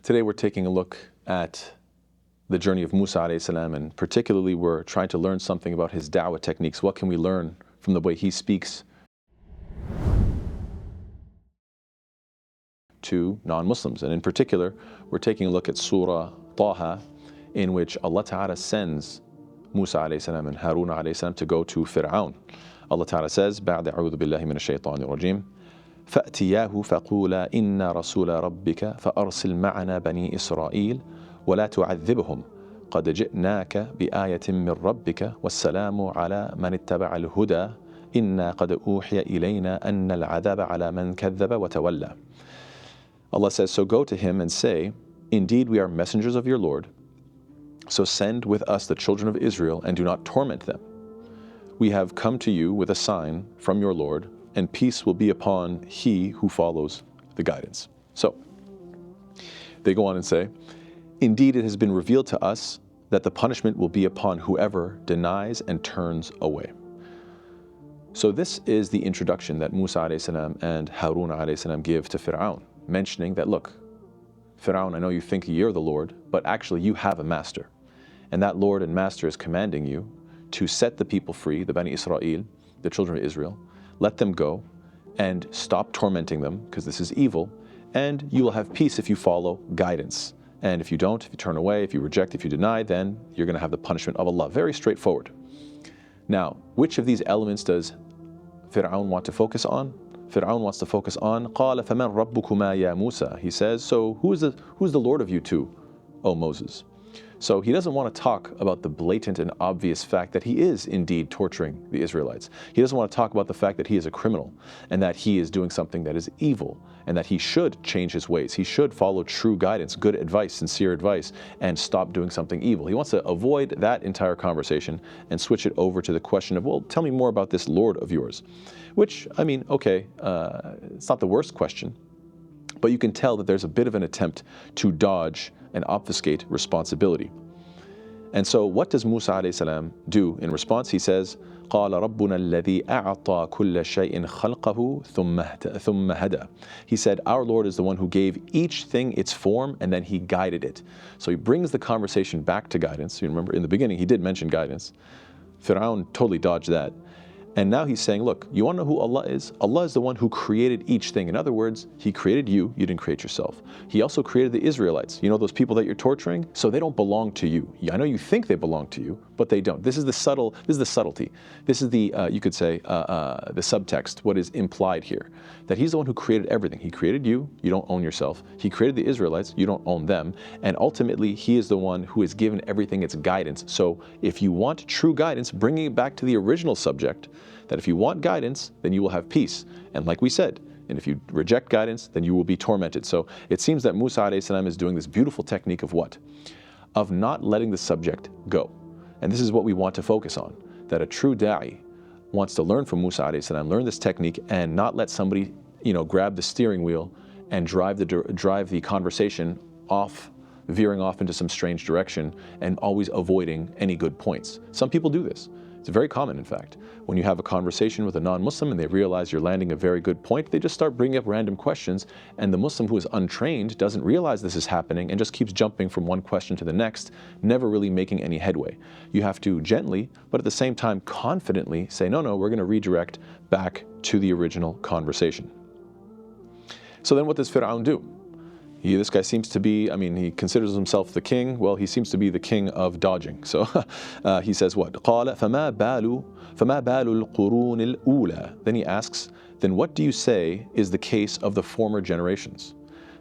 Today we're taking a look at the journey of Musa alayhi salam, and particularly we're trying to learn something about his Daawah techniques. What can we learn from the way he speaks to non-Muslims? And in particular, we're taking a look at Surah Taha, in which Allah Ta'ala sends Musa alayhi salam and Harun alayhi salam to go to Fir'aun. Allah Ta'ala says, بعد أعوذ بالله من الشيطان الرجيم فأتياه فقولا إنا رسول ربك فأرسل معنا بني إسرائيل ولا تعذبهم قد جئناك بآية من ربك والسلام على من اتبع الهدى إنا قد أوحي إلينا أن العذاب على من كذب وتولى. Allah says, so go to him and say, indeed we are messengers of your Lord, so send with us the children of Israel and do not torment them. We have come to you with a sign from your Lord, and peace will be upon he who follows the guidance. So, they go on and say, indeed it has been revealed to us that the punishment will be upon whoever denies and turns away. So this is the introduction that Musa alayhi salam and Harun alayhi salam give to Fir'aun, mentioning that, look, Fir'aun, I know you think you're the Lord, but actually you have a master. And that Lord and master is commanding you to set the people free, the Bani Israel, the children of Israel, let them go and stop tormenting them, because this is evil, and you will have peace if you follow guidance. And if you don't, if you turn away, if you reject, if you deny, then you're going to have the punishment of Allah. Very straightforward. Now, which of these elements does Fir'aun want to focus on? Fir'aun wants to focus on قَالَ فَمَنْ رَبُّكُمَا يَا مُوسَى. He says, so who's the Lord of you two, O Moses? So he doesn't want to talk about the blatant and obvious fact that he is indeed torturing the Israelites. He doesn't want to talk about the fact that he is a criminal and that he is doing something that is evil and that he should change his ways. He should follow true guidance, good advice, sincere advice, and stop doing something evil. He wants to avoid that entire conversation and switch it over to the question of, well, tell me more about this Lord of yours. Which, I mean, okay, it's not the worst question, but you can tell that there's a bit of an attempt to dodge and obfuscate responsibility. And so what does Musa alayhi salam do in response? He says, قَالَ رَبُّنَا الَّذِي أَعْطَى كُلَّ شَيْءٍ خَلْقَهُ ثُمَّ هَدَى. He said, our Lord is the one who gave each thing its form and then he guided it. So he brings the conversation back to guidance. You remember in the beginning he did mention guidance. Fir'aun totally dodged that. And now he's saying, look, you want to know who Allah is? Allah is the one who created each thing. In other words, he created you, you didn't create yourself. He also created the Israelites. You know those people that you're torturing? So they don't belong to you. I know you think they belong to you, but they don't. This is the subtlety. This is the, you could say, the subtext, what is implied here. That he's the one who created everything. He created you, you don't own yourself. He created the Israelites, you don't own them. And ultimately, he is the one who has given everything its guidance. So if you want true guidance, bringing it back to the original subject, that if you want guidance, then you will have peace. And like we said, and if you reject guidance, then you will be tormented. So it seems that Musa alayhi salam is doing this beautiful technique of what? Of not letting the subject go. And this is what we want to focus on, that a true da'i wants to learn from Musa alayhi salam, learn this technique, and not let somebody, grab the steering wheel and drive the conversation off, veering off into some strange direction and always avoiding any good points. Some people do this. It's very common, in fact. When you have a conversation with a non-Muslim and they realize you're landing a very good point, they just start bringing up random questions, and the Muslim who is untrained doesn't realize this is happening and just keeps jumping from one question to the next, never really making any headway. You have to gently, but at the same time confidently say, no, we're going to redirect back to the original conversation. So then what does Fir'aun do? This guy seems to be, he considers himself the king. Well, he seems to be the king of dodging. So he says what? قَالَ فَمَا بَالُ الْقُرُونِ الْأُولَى. Then he asks, then what do you say is the case of the former generations?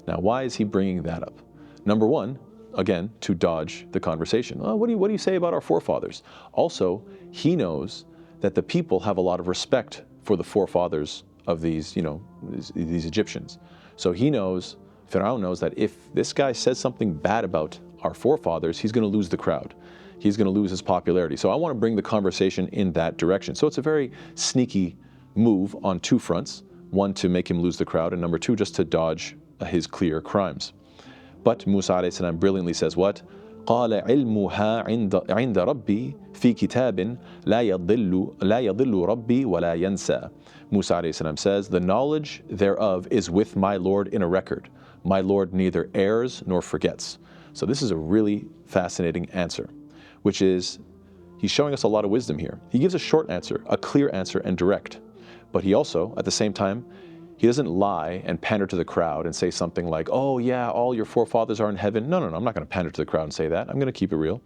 Now, why is he bringing that up? Number one, again, to dodge the conversation. What do you say about our forefathers? Also, he knows that the people have a lot of respect for the forefathers of these Egyptians. So Fir'aun knows that if this guy says something bad about our forefathers, he's going to lose the crowd. He's going to lose his popularity. So I want to bring the conversation in that direction. So it's a very sneaky move on two fronts. One, to make him lose the crowd, and number two, just to dodge his clear crimes. But Musa alayhi salam brilliantly says what? قَالَ عِلْمُهَا عِنْدَ رَبِّي فِي كِتَابٍ لَا يَضِلُّ رَبِّي وَلَا يَنْسَى. Musa alayhi salam says, the knowledge thereof is with my Lord in a record. My Lord neither errs nor forgets. So this is a really fascinating answer, which is, he's showing us a lot of wisdom here. He gives a short answer, a clear answer and direct. But he also, at the same time, he doesn't lie and pander to the crowd and say something like, oh yeah, all your forefathers are in heaven. No, I'm not going to pander to the crowd and say that. I'm going to keep it real.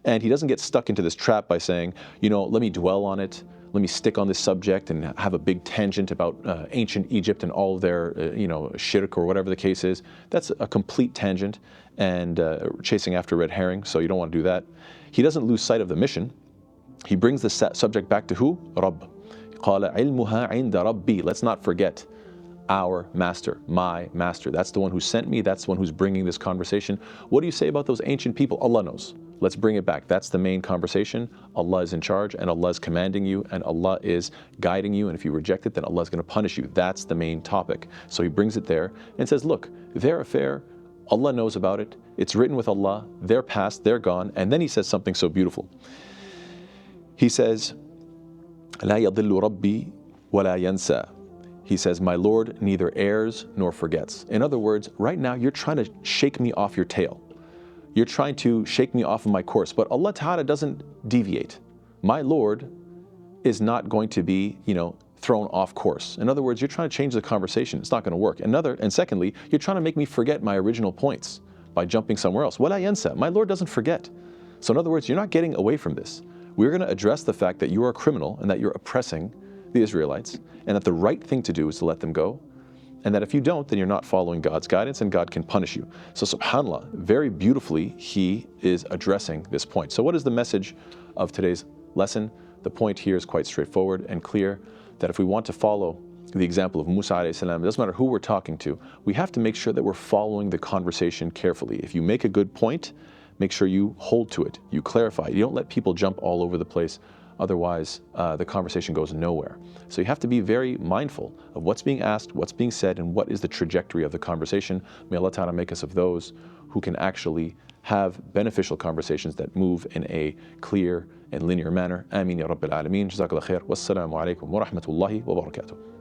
And he doesn't get stuck into this trap by saying, let me dwell on it. Let me stick on this subject and have a big tangent about ancient Egypt and all of their, shirk or whatever the case is. That's a complete tangent and chasing after red herring, so you don't want to do that. He doesn't lose sight of the mission. He brings the subject back to who? Rabb. قَالَ عِلْمُهَا عِنْدَ رَبِّي. Let's not forget our master, my master. That's the one who sent me. That's the one who's bringing this conversation. What do you say about those ancient people? Allah knows. Let's bring it back. That's the main conversation. Allah is in charge and Allah is commanding you and Allah is guiding you. And if you reject it, then Allah is going to punish you. That's the main topic. So he brings it there and says, look, their affair, Allah knows about it. It's written with Allah. They're past, they're gone. And then he says something so beautiful. He says, لا يضل ربي ولا ينسى. He says, my Lord neither errs nor forgets. In other words, right now you're trying to shake me off your tail. You're trying to shake me off of my course, but Allah Ta'ala doesn't deviate. My Lord is not going to be, thrown off course. In other words, you're trying to change the conversation. It's not going to work. And secondly, you're trying to make me forget my original points by jumping somewhere else. وَلَا يَنْسَى. My Lord doesn't forget. So in other words, you're not getting away from this. We're going to address the fact that you are a criminal and that you're oppressing the Israelites, and that the right thing to do is to let them go, and that if you don't, then you're not following God's guidance and God can punish you. So subhanAllah, very beautifully, he is addressing this point. So what is the message of today's lesson? The point here is quite straightforward and clear, that if we want to follow the example of Musa alayhi salam, it doesn't matter who we're talking to, we have to make sure that we're following the conversation carefully. If you make a good point, make sure you hold to it, you clarify. You don't let people jump all over the place. Otherwise, the conversation goes nowhere. So you have to be very mindful of what's being asked, what's being said, and what is the trajectory of the conversation. May Allah Ta'ala make us of those who can actually have beneficial conversations that move in a clear and linear manner. Ameen ya Rabbil Alameen. Jazakallah khair. Wassalamu alaikum wa rahmatullahi wa barakatuh.